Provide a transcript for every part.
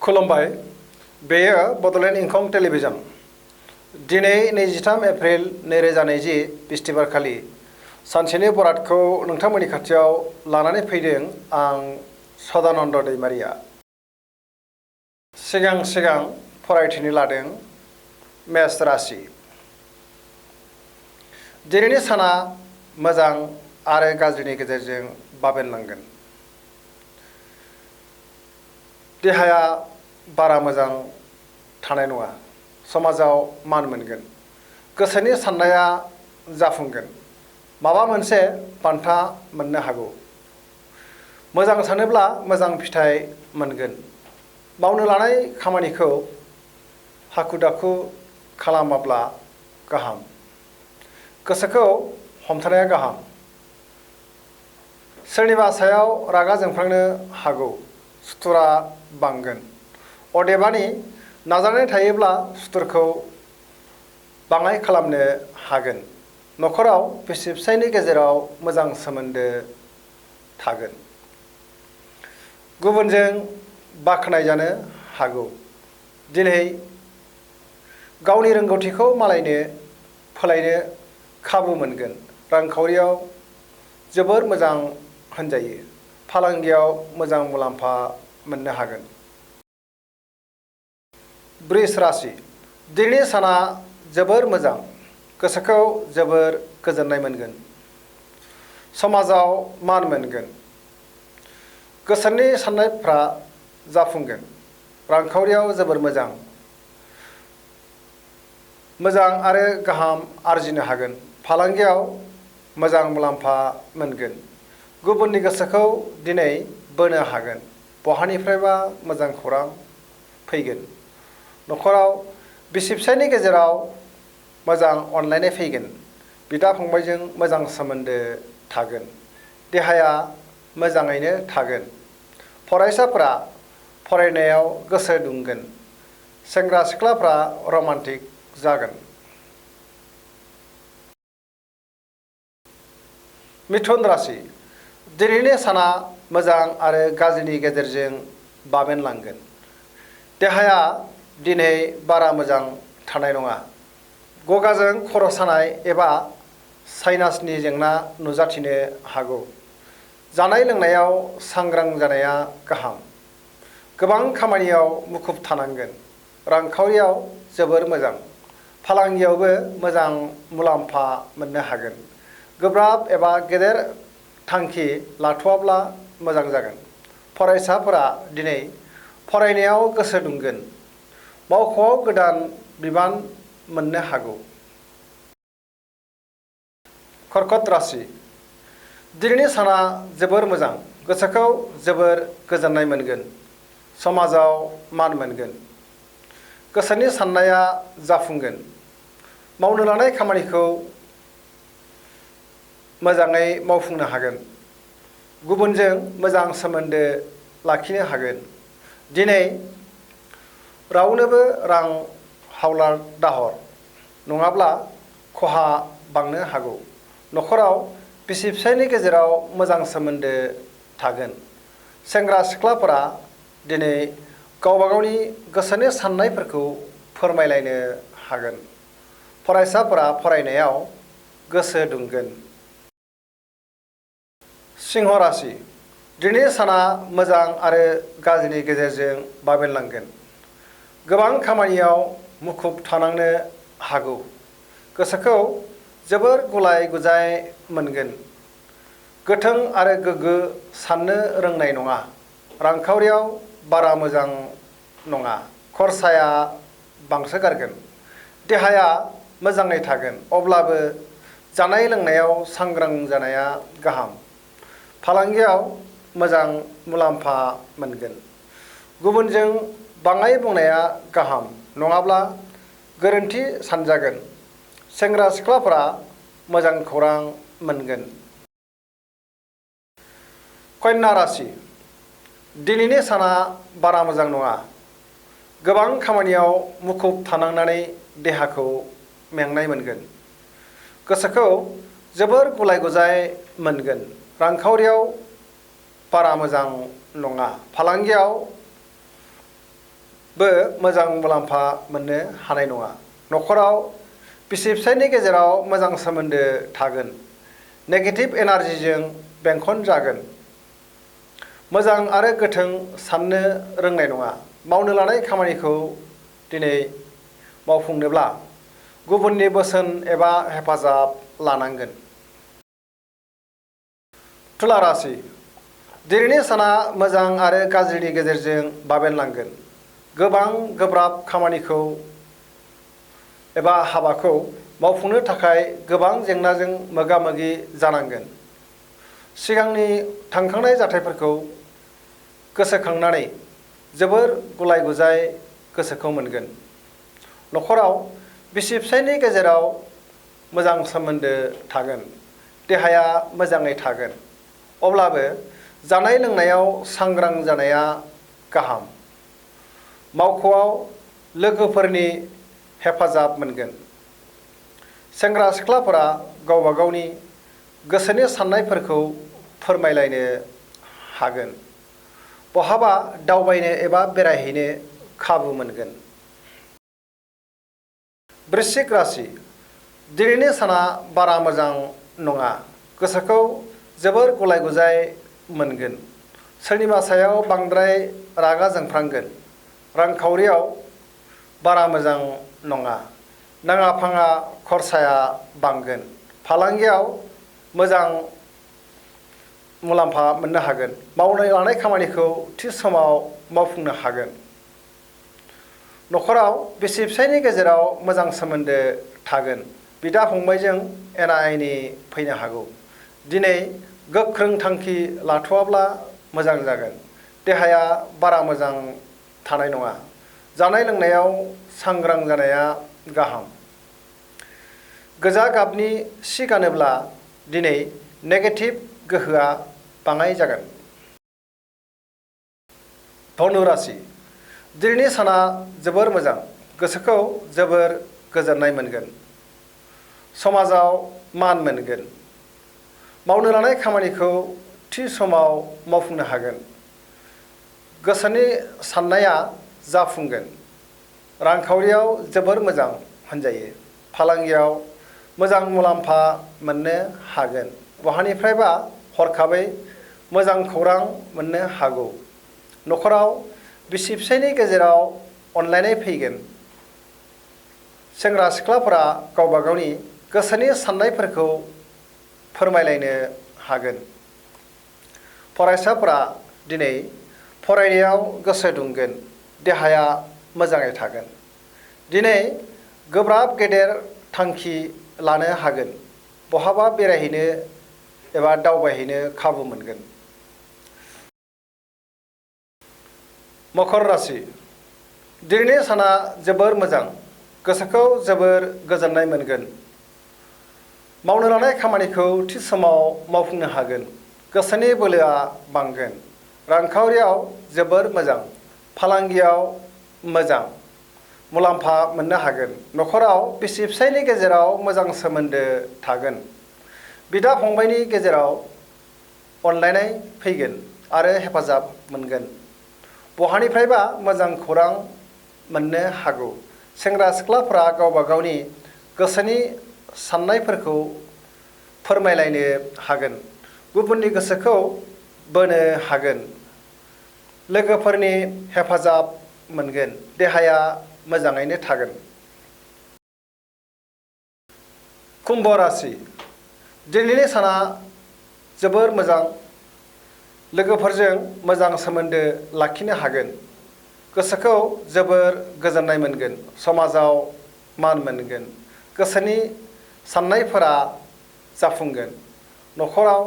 खुलुमबाय बेयो बड'लेण्ड इंखं टेलिभिजन दिनै 23 एप्रिल 2020 बिस्तिबार खालि सानसेनि बरादखौ नोंथांमोननि खाथियाव लानानै फैदों आं सदानन्द दैमारिया सिगां फरायथिनो लादों मेष राशि दिनैनि साना मोजां आरो गाज्रिनि गेजेरजों बाबेनलांगोन देहाया बारा मोजां थानाय नङा समाजाव मान मोनगोन गोसोनि साननाया जाफुंगोन माबा मोनसे बान्था मोननो हागौ मोजां सानोब्ला मोजां फिथाइ मोनगोन मावनो लानाय खामानिखौ हाखु दाखु खालामाब्ला गाहाम गोसोखौ हमथानाया गाहाम सोरनिबा सायाव रागा जोंफ्लांनो हागौ सुथुरा बांगोन अदेबानि नाजानाय थायोब्ला सुथुरखौ बाङाइ खालामनो हागोन नखराव बिसि फिसायनि गेजेराव मोजां सोमोन्दो थागोन गुबुनजों बाख्नायजानो हागौ दिनै गावनि रोंगौथिखौ मालायनो फोलायनो खाबु मोनगोन रांखावरियाव जोबोर मोजां होनजायो फालांगियाव मोजां मुलाम्फा मोननो हागोन वृष राशि दिनैनि साना जोबोर मोजां गोसोखौ जोबोर गोजोननाय मोनगोन समाजाव मान मोनगोन गोसोनि साननायफ्रा जाफुंगोन रांखावरियाव जोबोर मोजां आरो गाहाम आरजिनो हागोन फालांगियाव मोजां मुलाम्फा मोनगोन गुबुननि गोसोखौ दिनै बोनो हागोन बहानिफ्रायबा मोजां खौरां फैगोन नखराव बिसि फिसायनि गेजेराव मोजां अनलायनाय फैगोन बिदा फंबायजों मोजां सोमोन्दो थागोन देहाया मोजाङैनो थागोन फरायसाफोरा फरायनायाव गोसो दुंगोन सेंग्रा सिख्लाफ्रा रमान्टिक जागोन मिथुन राशि दिनैनि साना मोजां आरो गाज्रिनि गेजेरजों बाबेनलांगोन देहाया दिनै बारा मोजां थानाय नङा गगाजों खर' सानाय एबा साइनासनि जेंना नुजाथिनो हागौ जानाय लोंनायाव सांग्रां जानाया गाहाम गोबां खामानियाव मुखुब थानांगोन रांखावरियाव जोबोर मोजां फालांगियावबो मोजां मुलाम्फा मोननो हागोन गोब्राब एबा गेदेर थांखि लाथ'वाब्ला मोजां जागोन फरायसाफोरा दिनै फरायनायाव गोसो दुंगोन मावख'आव गोदान बिबान मोननो हागौ कर्कट राशि दिनैनि साना जोबोर मोजां गोसोखौ जोबोर गोजोननाय मोनगोन समाजाव मान मोनगोन गोसोनि साननाया जाफुंगोन मावनो लानाय खामानिखौ मोजाङै मावफुंनो हागोन गुबुनजों मोजां सोमोन्दो लाखिनो हागोन दिनै रावनोबो रां हावलार दाहर नङाब्ला खहा बांनो हागौ नखराव बिसि फिसायनि गेजेराव मोजां सोमोन्दो थागोन सेंग्रा सिख्लाफोरा दिनै गावबा गावनि गोसोनि साननायफोरखौ फोरमायलायनो हागोन फरायसाफोरा फरायनायाव गोसो दुंगोन सिंह राशि दिनैनि साना मोजां आरो गाज्रिनि गेजेरजों बाबेनलांगोन गोबां खामानियाव मुखुब थानांनो हागौ गोसोखौ जोबोर गुलाय गुजाय मोनगोन गोथों आरो गोग्गो साननो रोंनाय नङा रांखावरियाव बारा मोजां नङा खरसाया बांसोगारगोन देहाया मोजाङै थागोन अब्लाबो जानाय लोंनायाव सांग्रां जानाया गाहाम फालांगियाव मोजां मुलाम्फा मोनगोन गुबुनजों बाङाइ बुंनाया गाहाम नङाब्ला गोरोन्थि सानजागोन सेंग्रा सिख्लाफोरा मोजां खौरां मोनगोन कन्या राशि दिनैनि साना बारा मोजां नङा गोबां खामानियाव मुखुब थानांनानै देहाखौ मेंनाय मोनगोन गोसोखौ जोबोर गुलाय गुजाय मोनगोन रांखावरियाव बारा मोजां नङा फालांगियाव मोजां मुलाम्फा मोननो हानाय नङा। न'खराव बिसि फिसायनि गेजेराव मोजां सोमोन्दो थागोन। नेगेटिभ एनार्जिजों बेंखन जागोन। मोजां आरो गोथों साननो रोंनाय नङा। मावनो लानाय खामानिखौ दिनै मावफुंनोब्ला गुबुननि बोसोन एबा हेफाजाब लानांगोन। तुला राशि दिनैनि साना मोजां आरो गाज्रिनि गेजेरजों बाबेनलांगोन। गोबां गोब्राब खामानिखौ एबा हाबाखौ मावफुंनो थाखाय गोबां जेंनाजों मोगा मोगि जानांगोन। सिगांनि थांखांनाय जाथायफोरखौ गोसोखांनानै जोबोर गुलाय गुजाय गोसोखौ मोनगोन। न'खराव बिसि फिसायनि गेजेराव मोजां सोमोन्दो थागोन। देहाया मोजाङै थागोन। अब्लाबो जानाय लोंनायाव सांग्रां जानाया गाहाम। मावख'आव लोगोफोरनि हेफाजाब मोनगोन। सेंग्रा सिख्लाफोरा गावबा गावनि गोसोनि साननायफोरखौ फोरमायलायनो हागोन। बहाबा दावबायनो एबा बेरायहैनो खाबु मोनगोन। वृश्चिक राशि दिनैनि साना बारा मोजां नङा। गोसोखौ जोबोर गुलाय गुजाय मोनगोन। सोरनिबा सायाव बांद्राय रागा जोंफ्रांगोन। रांखावरियाव बारा मोजां नङा। नाङा फाङा खरसाया बांगोन। फालांगियाव मोजां मुलाम्फा मोननो हागोन। मावनो लानाय खामानिखौ थि समाव मावफुंनो हागोन। न'खराव बिसि फिसायनि गेजेराव मोजां सोमोन्दो थागोन। बिदा फंबायजों एना एनि फैनो हागौ। दिनै गोख्रों थांखि लाथ'वाब्ला मोजां जागोन। देहाया बारा मोजां थानाय नङा। जानाय लोंनायाव सांग्रां जानाया गाहाम। गोजा गाबनि सि गानोब्ला दिनै नेगेटिभ गोहोआ बाङाय जागोन। धनु राशि दिनैनि साना जोबोर मोजां। गोसोखौ जोबोर गोजोननाय मोनगोन। समाजाव मान मोनगोन। मावनो लानाय खामानिखौ थि समाव मावफुंनो हागोन। गोसोनि साननाया जाफुंगोन। रांखावरियाव जोबोर मोजां होनजायो। फालांगियाव मोजां मुलाम्फा मोननो हागोन। बहानिफ्रायबा हरखाबै मोजां खौरां मोननो हागौ। न'खराव बिसि फिसायनि गेजेराव अनलायनाय फैगोन। सेंग्रा सिख्लाफोरा गावबा गावनि गोसोनि साननायफोरखौ फोरमायलायनो हागोन। फरायसाफोरा दिनै फरायनायाव गोसो दुंगोन। देहाया मोजाङै थागोन। दिनै गोब्राब गेदेर थांखि लानो हागोन। बहाबा बेरायहैनो एबा दावबायहैनो खाबु मोनगोन। मकर राशि दिनैनि साना जोबोर मोजां। गोसोखौ जोबोर गोजोननाय मोनगोन। मावनो लानाय खामानिखौ थि समाव मावफुंनो हागोन। गोसोनि बोलोआ बांगोन। रांखावरियाव जोबोर मोजां। फालांगियाव मोजां मुलाम्फा मोननो हागोन। न'खराव बिसि फिसायनि गेजेराव मोजां सोमोन्दो थागोन। बिदा फंबायनि गेजेराव अनलायनाय फैगोन आरो हेफाजाब मोनगोन। बहानिफ्रायबा मोजां खौरां मोननो हागौ। सेंग्रा सिख्लाफोरा गावबा गावनि गोसोनि साननायफोरखौ फोरमायलायनो हागोन। गुबुननि गोसोखौ बोनो हागोन। लोगोफोरनि हेफाजाब मोनगोन। देहाया मोजाङैनो थागोन। कुम्भ राशि दिनैनि साना जोबोर मोजां। लोगोफोरजों मोजां सोमोन्दो लाखिनो हागोन। गोसोखौ जोबोर गोजोननाय मोनगोन। समाजाव मान मोनगोन। गोसोनि साननायफोरा जाफुंगोन। न'खराव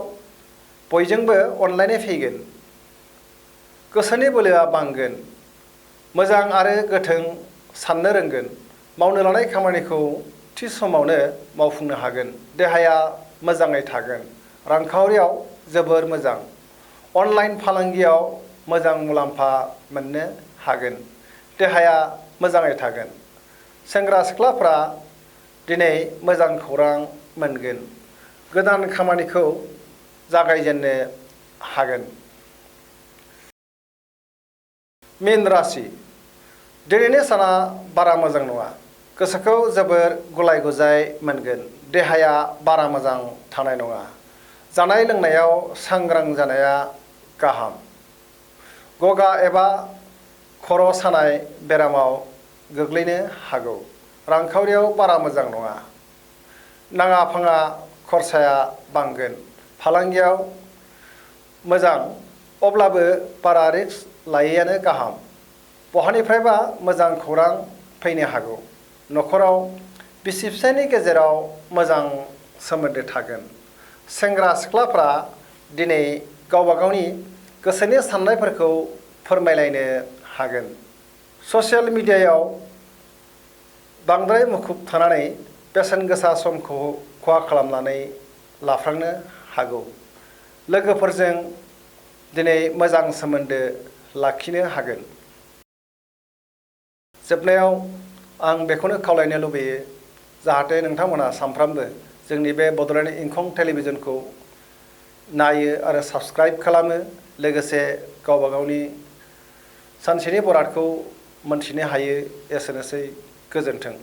बयजोंबो अनलायनाय फैगोन। गोसोनि बोलोआ बांगोन। मोजां आरो गोथों साननो रोंगोन। मावनो लानाय खामानिखौ थि समावनो मावफुंनो हागोन। देहाया मोजाङै थागोन। रांखावरियाव जोबोर मोजां। अनलाइन फालांगियाव मोजां मुलाम्फा मोननो हागोन। देहाया मोजाङै थागोन। सेंग्रा सिख्लाफ्रा दिनै मोजां खौरां मोनगोन। गोदान खामानिखौ जागायजेननो हागोन। मीन राशि दिनैनि साना बारा मोजां नङा। गोसोखौ जोबोर गुलाय गुजाय मोनगोन। देहाया बारा मोजां थानाय नङा। जानाय लोंनायाव सांग्रां जानाया गाहाम। गगा एबा खर' सानाय बेरामाव गोग्लैनो हागौ। रांखावरियाव बारा मोजां नङा। नाङा फाङा खरसाया बांगोन। फालांगियाव मोजां, अब्लाबो बारा रिस्क लायैआनो गाहाम। बहानिफ्रायबा मोजां खौरां फैनो हागौ। न'खराव बिसि फिसायनि गेजेराव मोजां सोमोन्दो थागोन। सेंग्रा सिख्लाफ्रा दिनै गावबा गावनि गोसोनि साननायफोरखौ फोरमायलायनो हागोन। ससियेल मिडियायाव बांद्राय मुखुब थानानै बेसेन गोसा समखौ खहा खालामनानै लाफ्लांनो हागौ। लोगोफोरजों दिनै मोजां सोमोन्दो लाखिनो हागोन। जोबनायाव आं बेखौनो खावलायनो लुबैयो, जाहाथे नोंथांमोना सानफ्रामबो जोंनि बे बड'लेण्ड इंखं टेलिभिजनखौ नायो आरो साबस्क्राइब खालामो। लोगोसे गावबा गावनि सानसेनि बरादखौ मोनथिनो हायो। एसेनोसै, गोजोन्थों।